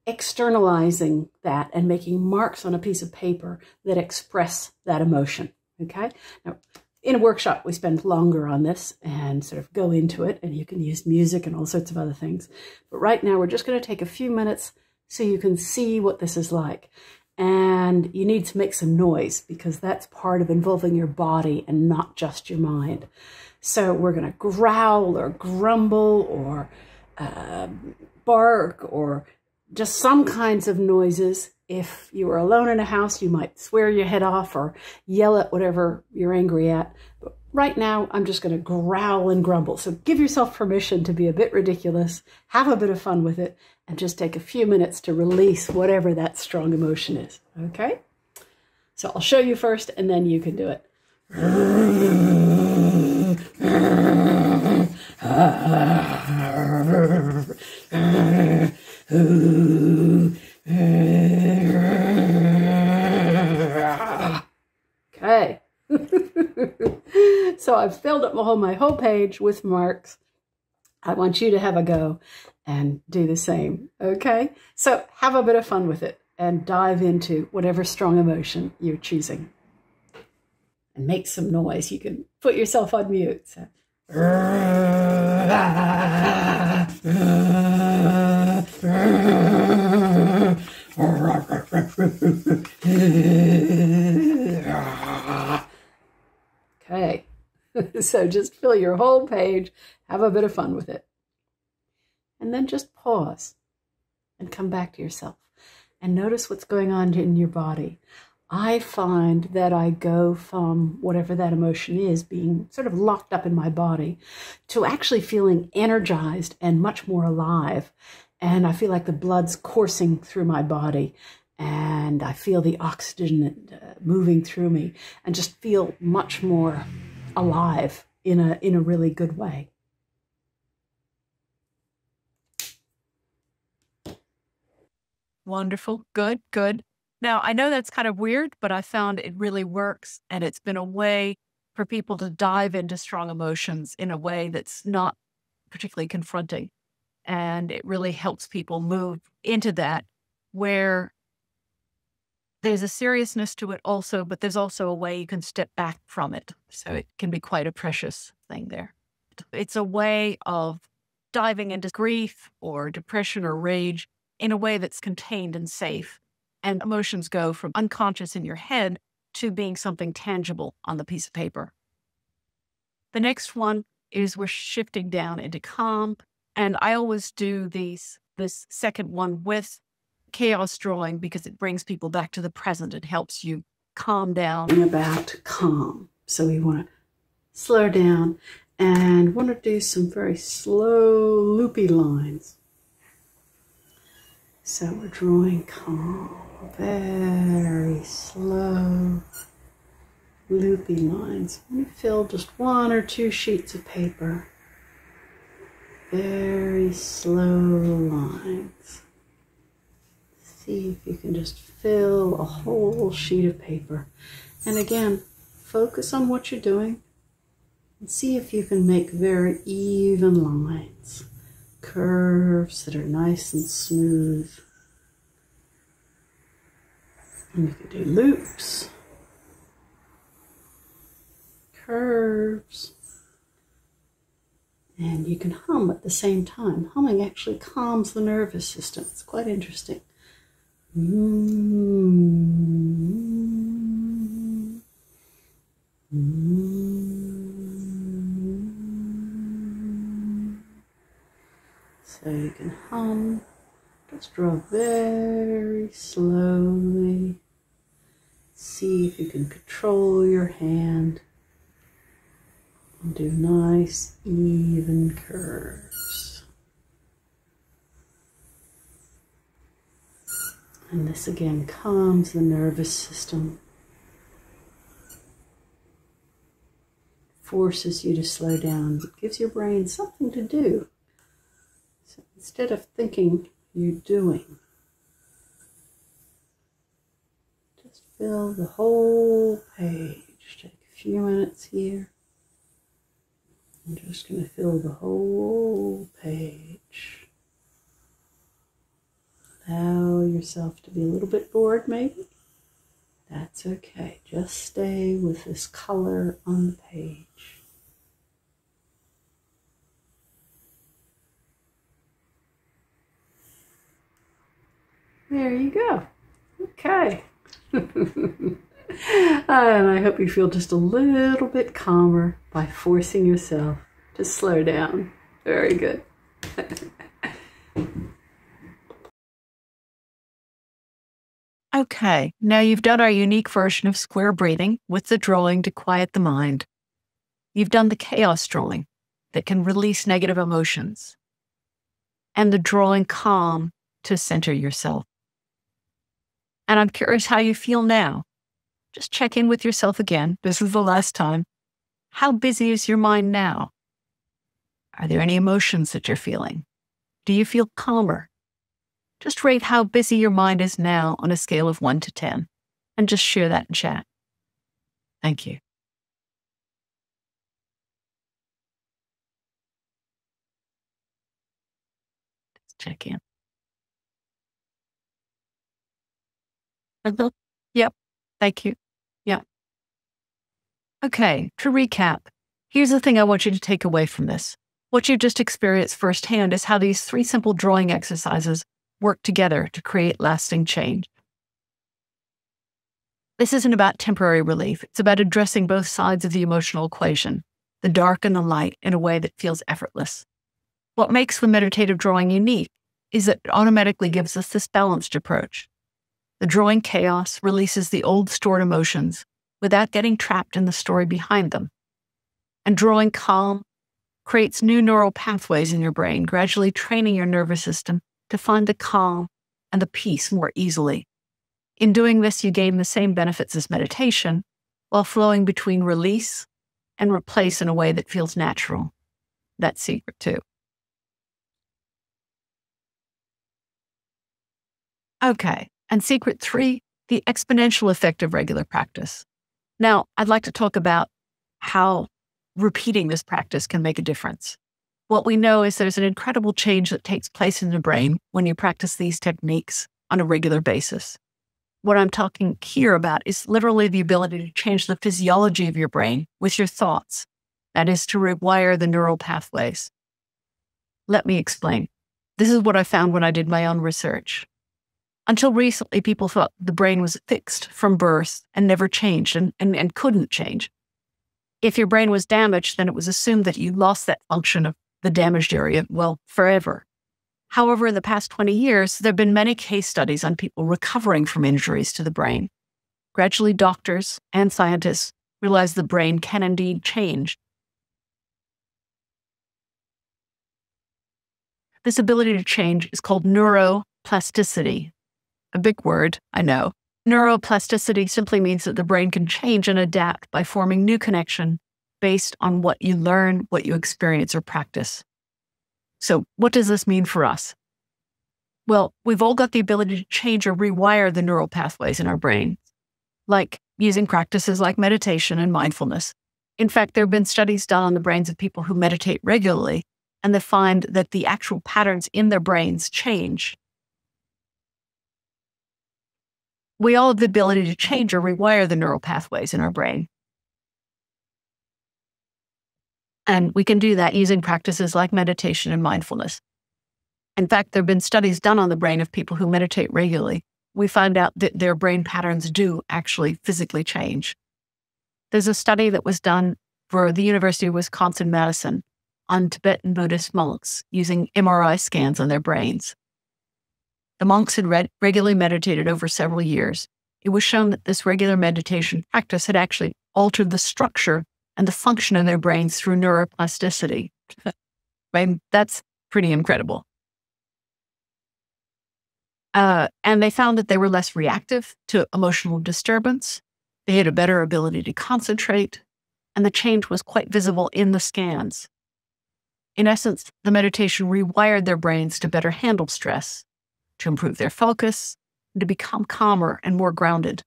externalizing that and making marks on a piece of paper that express that emotion, okay? Now, in a workshop, we spend longer on this and sort of go into it, and you can use music and all sorts of other things. But right now, we're just going to take a few minutes so you can see what this is like. And you need to make some noise because that's part of involving your body and not just your mind. So we're going to growl or grumble or bark or just some kinds of noises. If you were alone in a house, you might swear your head off or yell at whatever you're angry at. But right now, I'm just going to growl and grumble. So give yourself permission to be a bit ridiculous, have a bit of fun with it, and just take a few minutes to release whatever that strong emotion is, okay? So I'll show you first, and then you can do it. Okay. So I've filled up my whole page with marks. I want you to have a go and do the same, okay? So have a bit of fun with it and dive into whatever strong emotion you're choosing. And make some noise. You can put yourself on mute. So. Okay, so just fill your whole page, have a bit of fun with it. And then just pause and come back to yourself and notice what's going on in your body. I find that I go from whatever that emotion is, being sort of locked up in my body, to actually feeling energized and much more alive. And I feel like the blood's coursing through my body, and I feel the oxygen moving through me, and just feel much more alive in a really good way. Wonderful. Good, good. Now, I know that's kind of weird, but I found it really works, and it's been a way for people to dive into strong emotions in a way that's not particularly confronting. And it really helps people move into that where there's a seriousness to it also, but there's also a way you can step back from it. So it can be quite a precious thing there. It's a way of diving into grief or depression or rage in a way that's contained and safe. And emotions go from unconscious in your head to being something tangible on the piece of paper. The next one is we're shifting down into calm. And I always do this second one with chaos drawing because it brings people back to the present. It helps you calm down. About calm. So we want to slow down and want to do some very slow, loopy lines. So we're drawing calm, very slow, loopy lines. We fill just 1 or 2 sheets of paper. Very slow lines. See if you can just fill a whole sheet of paper. And again, focus on what you're doing and see if you can make very even lines. Curves that are nice and smooth. And you can do loops, curves, and you can hum at the same time. Humming actually calms the nervous system. It's quite interesting. So you can hum, just draw very slowly. See if you can control your hand and do nice, even curves. And this again calms the nervous system, forces you to slow down, but gives your brain something to do. So instead of thinking, you're doing. Just fill the whole page. Take a few minutes here. I'm just going to fill the whole page. Allow yourself to be a little bit bored, maybe. That's okay. Just stay with this color on the page. There you go. Okay. And I hope you feel just a little bit calmer by forcing yourself to slow down. Very good. Okay, now you've done our unique version of square breathing with the drawing to quiet the mind. You've done the chaos drawing that can release negative emotions, and the drawing calm to center yourself. And I'm curious how you feel now. Just check in with yourself again. This is the last time. How busy is your mind now? Are there any emotions that you're feeling? Do you feel calmer? Just rate how busy your mind is now on a scale of 1 to 10, and just share that in chat. Thank you. Let's check in. Yep. Thank you. Yeah. Okay, to recap, here's the thing I want you to take away from this. What you just experienced firsthand is how these 3 simple drawing exercises work together to create lasting change. This isn't about temporary relief. It's about addressing both sides of the emotional equation, the dark and the light, in a way that feels effortless. What makes the meditative drawing unique is that it automatically gives us this balanced approach. The drawing chaos releases the old stored emotions without getting trapped in the story behind them. And drawing calm creates new neural pathways in your brain, gradually training your nervous system to find the calm and the peace more easily. In doing this, you gain the same benefits as meditation, while flowing between release and replace in a way that feels natural. That's secret too. Okay, and secret 3, the exponential effect of regular practice. Now, I'd like to talk about how repeating this practice can make a difference. What we know is there's an incredible change that takes place in the brain when you practice these techniques on a regular basis. What I'm talking here about is literally the ability to change the physiology of your brain with your thoughts. That is, to rewire the neural pathways. Let me explain. This is what I found when I did my own research. Until recently, people thought the brain was fixed from birth and never changed and couldn't change. If your brain was damaged, then it was assumed that you lost that function of the damaged area, well, forever. However, in the past 20 years, there have been many case studies on people recovering from injuries to the brain. Gradually, doctors and scientists realized the brain can indeed change. This ability to change is called neuroplasticity. A big word, I know. Neuroplasticity simply means that the brain can change and adapt by forming new connection based on what you learn, what you experience or practice. So what does this mean for us? Well, we've all got the ability to change or rewire the neural pathways in our brain, like using practices like meditation and mindfulness. In fact, there have been studies done on the brains of people who meditate regularly, and they find that the actual patterns in their brains change. We all have the ability to change or rewire the neural pathways in our brain. And we can do that using practices like meditation and mindfulness. In fact, there have been studies done on the brain of people who meditate regularly, we find out that their brain patterns do actually physically change. There's a study that was done for the University of Wisconsin-Madison on Tibetan Buddhist monks using MRI scans on their brains. The monks had regularly meditated over several years. It was shown that this regular meditation practice had actually altered the structure and the function of their brains through neuroplasticity. Right? That's pretty incredible. And they found that they were less reactive to emotional disturbance. They had a better ability to concentrate, and the change was quite visible in the scans. In essence, the meditation rewired their brains to better handle stress, to improve their focus, and to become calmer and more grounded.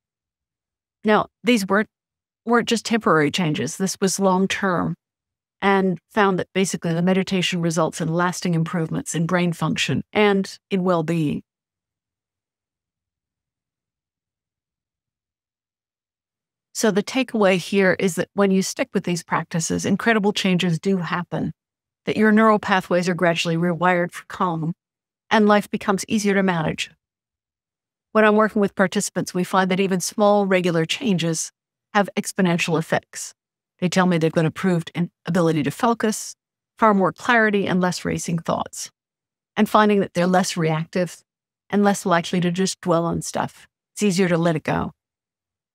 Now, these weren't just temporary changes. This was long-term, and found that basically the meditation results in lasting improvements in brain function and in well-being. So the takeaway here is that when you stick with these practices, incredible changes do happen, that your neural pathways are gradually rewired for calm, and life becomes easier to manage. When I'm working with participants, we find that even small, regular changes have exponential effects. They tell me they've got improved ability to focus, far more clarity, and less racing thoughts, and finding that they're less reactive and less likely to just dwell on stuff. It's easier to let it go.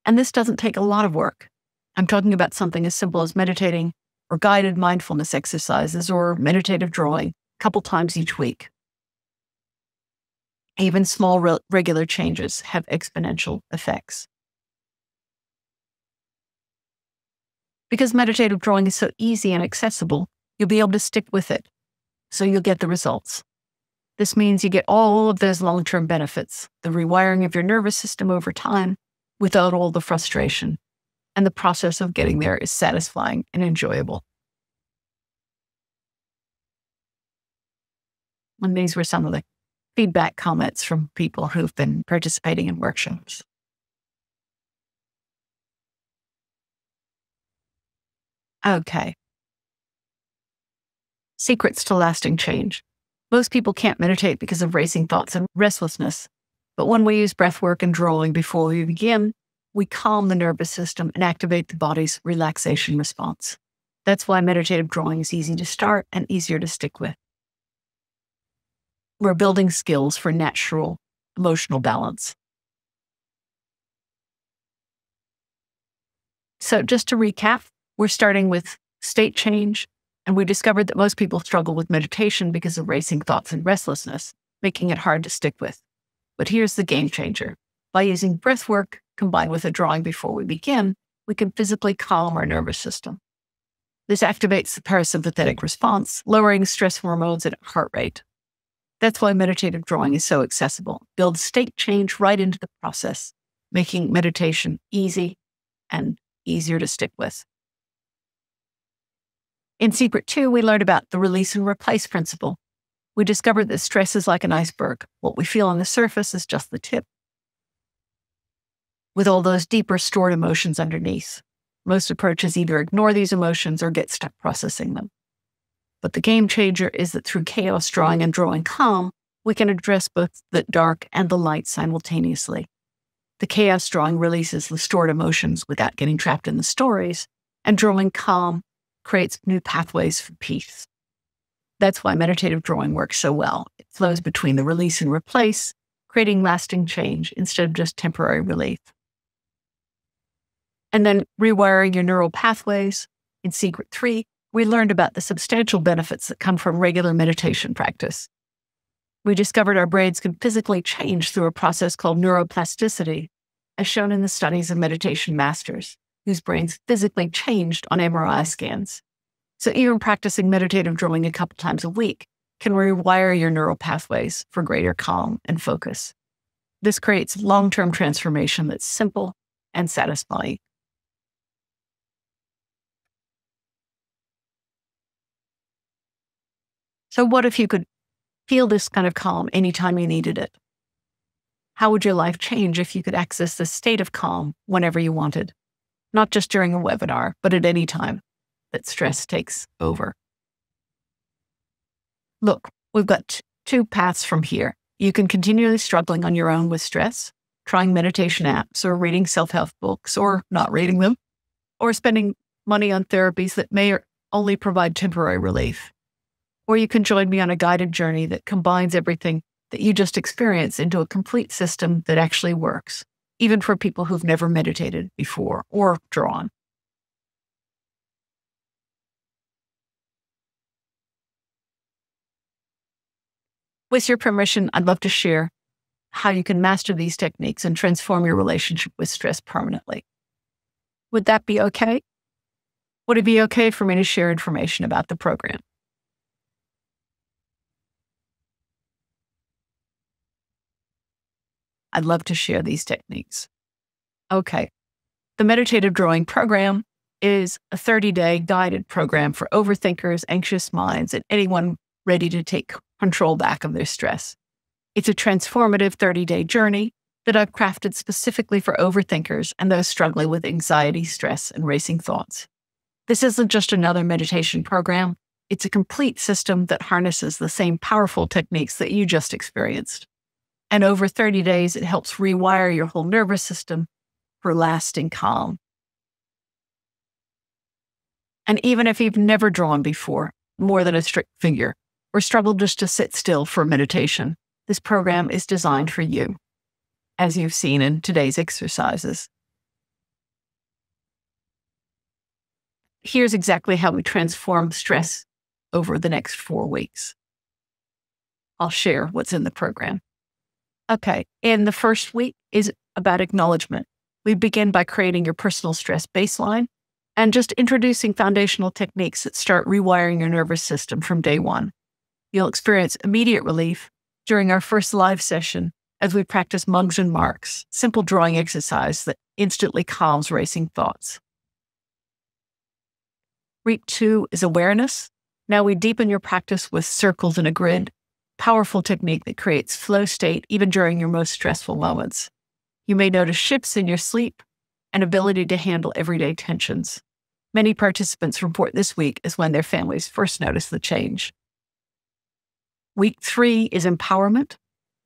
And this doesn't take a lot of work. I'm talking about something as simple as meditating or guided mindfulness exercises or meditative drawing a couple times each week. Even small regular changes have exponential effects. Because meditative drawing is so easy and accessible, you'll be able to stick with it, so you'll get the results. This means you get all of those long-term benefits, the rewiring of your nervous system over time, without all the frustration, and the process of getting there is satisfying and enjoyable. And these were some of the feedback comments from people who've been participating in workshops. Okay. Secrets to lasting change. Most people can't meditate because of racing thoughts and restlessness. But when we use breath work and drawing before we begin, we calm the nervous system and activate the body's relaxation response. That's why meditative drawing is easy to start and easier to stick with. We're building skills for natural emotional balance. So just to recap, we're starting with state change, and we discovered that most people struggle with meditation because of racing thoughts and restlessness, making it hard to stick with. But here's the game changer. By using breath work combined with a drawing before we begin, we can physically calm our nervous system. This activates the parasympathetic response, lowering stress hormones and heart rate. That's why meditative drawing is so accessible. Builds state change right into the process, making meditation easy and easier to stick with. In Secret 2, we learned about the release and replace principle. We discovered that stress is like an iceberg. What we feel on the surface is just the tip, with all those deeper stored emotions underneath. Most approaches either ignore these emotions or get stuck processing them. But the game changer is that through chaos drawing and drawing calm, we can address both the dark and the light simultaneously. The chaos drawing releases the stored emotions without getting trapped in the stories, and drawing calm creates new pathways for peace. That's why meditative drawing works so well. It flows between the release and replace, creating lasting change instead of just temporary relief. And then rewiring your neural pathways. In Secret 3, we learned about the substantial benefits that come from regular meditation practice. We discovered our brains can physically change through a process called neuroplasticity, as shown in the studies of meditation masters, whose brains physically changed on MRI scans. So even practicing meditative drawing a couple times a week can rewire your neural pathways for greater calm and focus. This creates long-term transformation that's simple and satisfying. So what if you could feel this kind of calm anytime you needed it? How would your life change if you could access this state of calm whenever you wanted? Not just during a webinar, but at any time that stress takes over. Look, we've got two paths from here. You can continue struggling on your own with stress, trying meditation apps or reading self-help books or not reading them, or spending money on therapies that may only provide temporary relief. Or you can join me on a guided journey that combines everything that you just experienced into a complete system that actually works, even for people who've never meditated before or drawn. With your permission, I'd love to share how you can master these techniques and transform your relationship with stress permanently. Would that be okay? Would it be okay for me to share information about the program? I'd love to share these techniques. Okay. The Meditative Drawing Program is a 30-day guided program for overthinkers, anxious minds, and anyone ready to take control back of their stress. It's a transformative 30-day journey that I've crafted specifically for overthinkers and those struggling with anxiety, stress, and racing thoughts. This isn't just another meditation program. It's a complete system that harnesses the same powerful techniques that you just experienced. And over 30 days, it helps rewire your whole nervous system for lasting calm. And even if you've never drawn before, more than a strict figure, or struggled just to sit still for meditation, this program is designed for you, as you've seen in today's exercises. Here's exactly how we transform stress over the next 4 weeks. I'll share what's in the program. Okay, in the first week is about acknowledgement. We begin by creating your personal stress baseline and just introducing foundational techniques that start rewiring your nervous system from day one. You'll experience immediate relief during our first live session as we practice mugs and marks, simple drawing exercise that instantly calms racing thoughts. Week 2 is awareness. Now we deepen your practice with circles and a grid, powerful technique that creates flow state even during your most stressful moments. You may notice shifts in your sleep and ability to handle everyday tensions. Many participants report this week as when their families first notice the change. Week 3 is empowerment.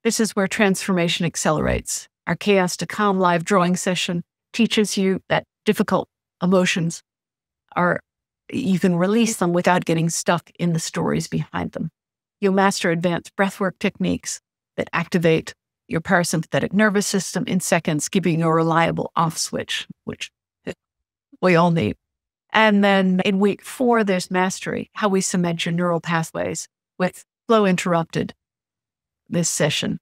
This is where transformation accelerates. Our Chaos to Calm live drawing session teaches you that difficult emotions you can release them without getting stuck in the stories behind them. You'll master advanced breathwork techniques that activate your parasympathetic nervous system in seconds, giving you a reliable off switch, which we all need. And then in week 4, there's mastery, how we cement your neural pathways with flow interrupted this session.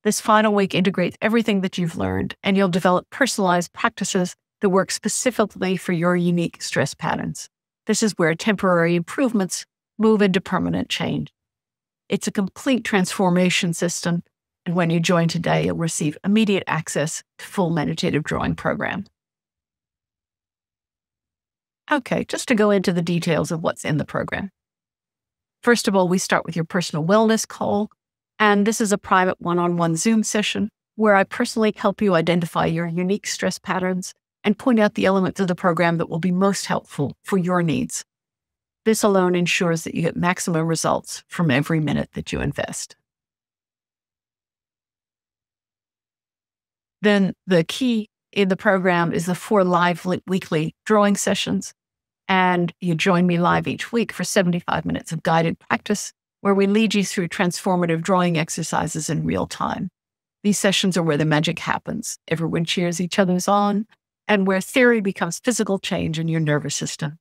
This final week integrates everything that you've learned, and you'll develop personalized practices that work specifically for your unique stress patterns. This is where temporary improvements move into permanent change. It's a complete transformation system, and when you join today, you'll receive immediate access to full meditative drawing program. Okay, just to go into the details of what's in the program. First of all, we start with your personal wellness call, and this is a private one-on-one Zoom session where I personally help you identify your unique stress patterns and point out the elements of the program that will be most helpful for your needs. This alone ensures that you get maximum results from every minute that you invest. Then the key in the program is the 4 live weekly drawing sessions. And you join me live each week for 75 minutes of guided practice, where we lead you through transformative drawing exercises in real time. These sessions are where the magic happens. Everyone cheers each other's on, and where theory becomes physical change in your nervous system.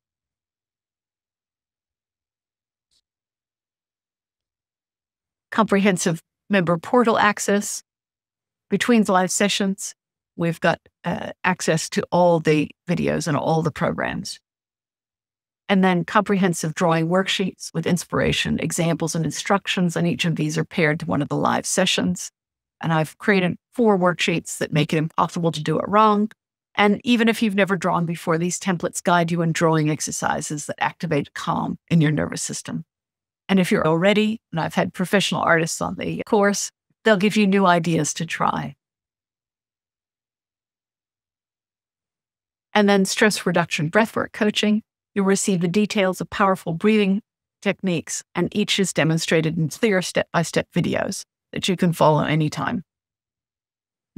Comprehensive member portal access. Between the live sessions, we've got access to all the videos and all the programs. And then comprehensive drawing worksheets with inspiration, examples, and instructions. And each of these are paired to one of the live sessions. And I've created 4 worksheets that make it impossible to do it wrong. And even if you've never drawn before, these templates guide you in drawing exercises that activate calm in your nervous system. And if you're already, and I've had professional artists on the course, they'll give you new ideas to try. And then stress reduction breathwork coaching. You'll receive the details of powerful breathing techniques, and each is demonstrated in clear step-by-step videos that you can follow anytime.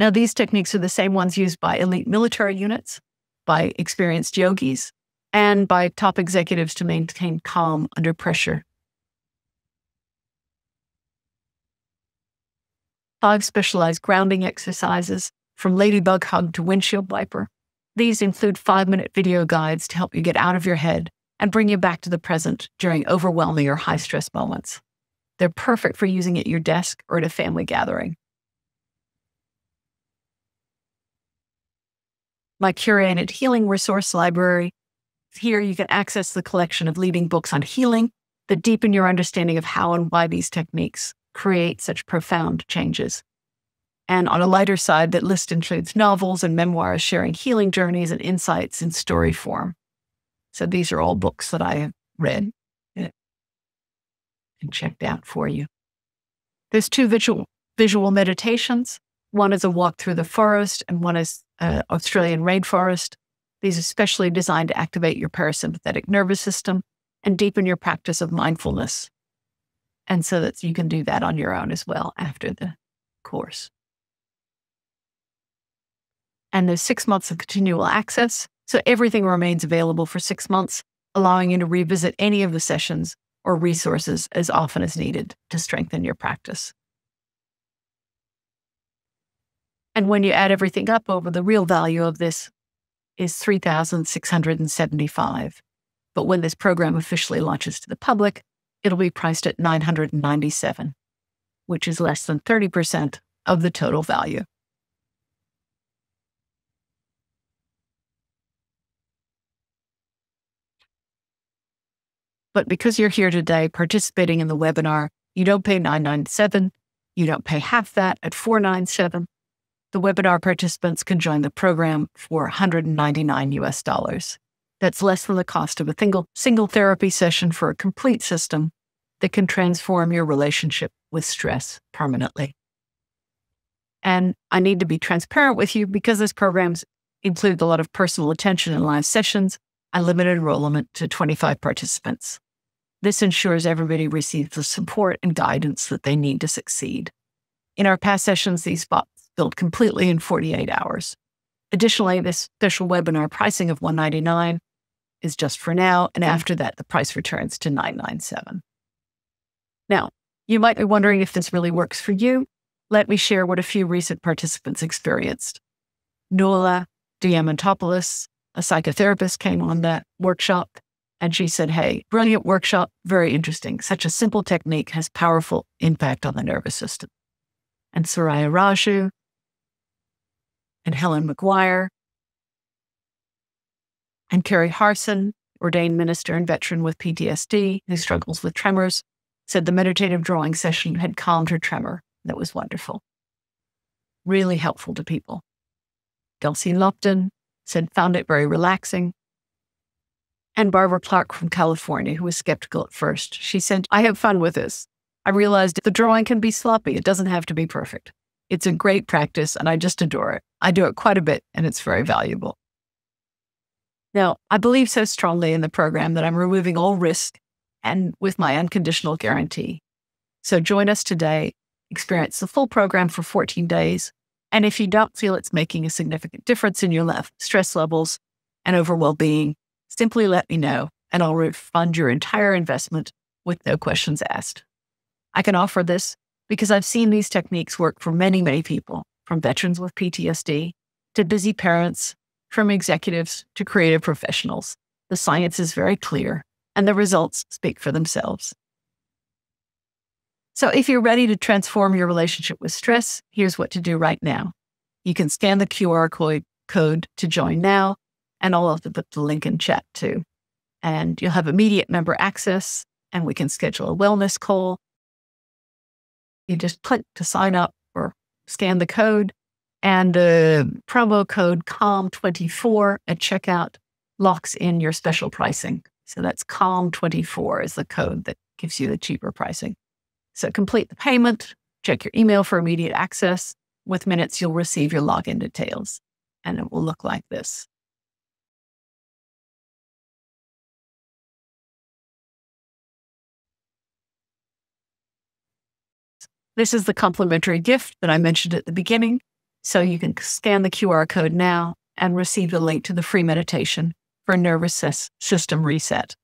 Now, these techniques are the same ones used by elite military units, by experienced yogis, and by top executives to maintain calm under pressure. 5 specialized grounding exercises, from ladybug hug to windshield wiper. These include 5-minute video guides to help you get out of your head and bring you back to the present during overwhelming or high-stress moments. They're perfect for using at your desk or at a family gathering. My curated healing resource library. Here you can access the collection of leading books on healing that deepen your understanding of how and why these techniques create such profound changes. And on a lighter side, that list includes novels and memoirs sharing healing journeys and insights in story form. So these are all books that I have read and checked out for you. There's 2 visual meditations. One is a walk through the forest, and one is Australian rainforest. These are specially designed to activate your parasympathetic nervous system and deepen your practice of mindfulness. And so that you can do that on your own as well after the course. And there's 6 months of continual access. So everything remains available for 6 months, allowing you to revisit any of the sessions or resources as often as needed to strengthen your practice. And when you add everything up over, the real value of this is $3,675. But when this program officially launches to the public, it'll be priced at $997, which is less than 30% of the total value. But because you're here today participating in the webinar, you don't pay $997. You don't pay half that at $497. The webinar participants can join the program for $199 US. That's less than the cost of a single therapy session for a complete system that can transform your relationship with stress permanently. And I need to be transparent with you because this program includes a lot of personal attention and live sessions. I limited enrollment to 25 participants. This ensures everybody receives the support and guidance that they need to succeed. In our past sessions, these spots filled completely in 48 hours. Additionally, this special webinar pricing of $199 is just for now, and after that, the price returns to $997. Now, you might be wondering if this really works for you. Let me share what a few recent participants experienced. Nola Diamantopoulos, a psychotherapist, came on that workshop, and she said, "Hey, brilliant workshop, very interesting. Such a simple technique has powerful impact on the nervous system." And Soraya Raju and Helen McGuire and Carrie Harson, ordained minister and veteran with PTSD who struggles with tremors, said the meditative drawing session had calmed her tremor. That was wonderful. Really helpful to people. Dulcie Lupton said found it very relaxing. And Barbara Clark from California, who was skeptical at first, she said, "I have fun with this. I realized the drawing can be sloppy. It doesn't have to be perfect. It's a great practice and I just adore it. I do it quite a bit and it's very valuable." Now, I believe so strongly in the program that I'm removing all risk and with my unconditional guarantee. So join us today, experience the full program for 14 days. And if you don't feel it's making a significant difference in your stress levels and over well-being, simply let me know and I'll refund your entire investment with no questions asked. I can offer this because I've seen these techniques work for many, many people, from veterans with PTSD to busy parents, from executives to creative professionals. The science is very clear and the results speak for themselves. So if you're ready to transform your relationship with stress, here's what to do right now. You can scan the QR code to join now, and I'll also put the link in chat too. And you'll have immediate member access, and we can schedule a wellness call. You just click to sign up or scan the code, and the promo code CALM24 at checkout locks in your special pricing. So that's CALM24 is the code that gives you the cheaper pricing. So complete the payment, check your email for immediate access. With minutes, you'll receive your login details, and it will look like this. This is the complimentary gift that I mentioned at the beginning. So you can scan the QR code now and receive the link to the free meditation for nervous system reset.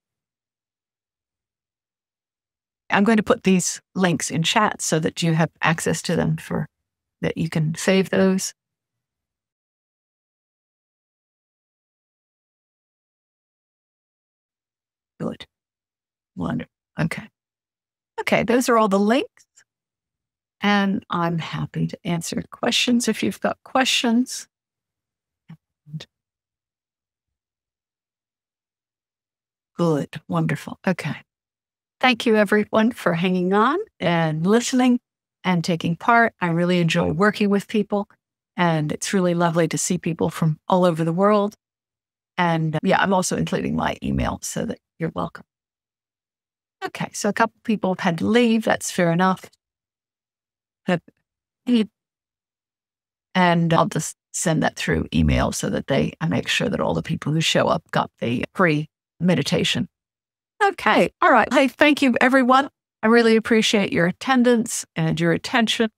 I'm going to put these links in chat so that you have access to them that you can save those. Good. Wonderful. Okay. Okay, those are all the links. And I'm happy to answer questions if you've got questions. Good. Wonderful. Okay. Thank you, everyone, for hanging on and listening and taking part. I really enjoy working with people, and it's really lovely to see people from all over the world. And yeah, I'm also including my email so that you're welcome. Okay, so a couple people have had to leave. That's fair enough. And I'll just send that through email so that I make sure that all the people who show up got the free meditation. Okay. All right. Hey, thank you, everyone. I really appreciate your attendance and your attention.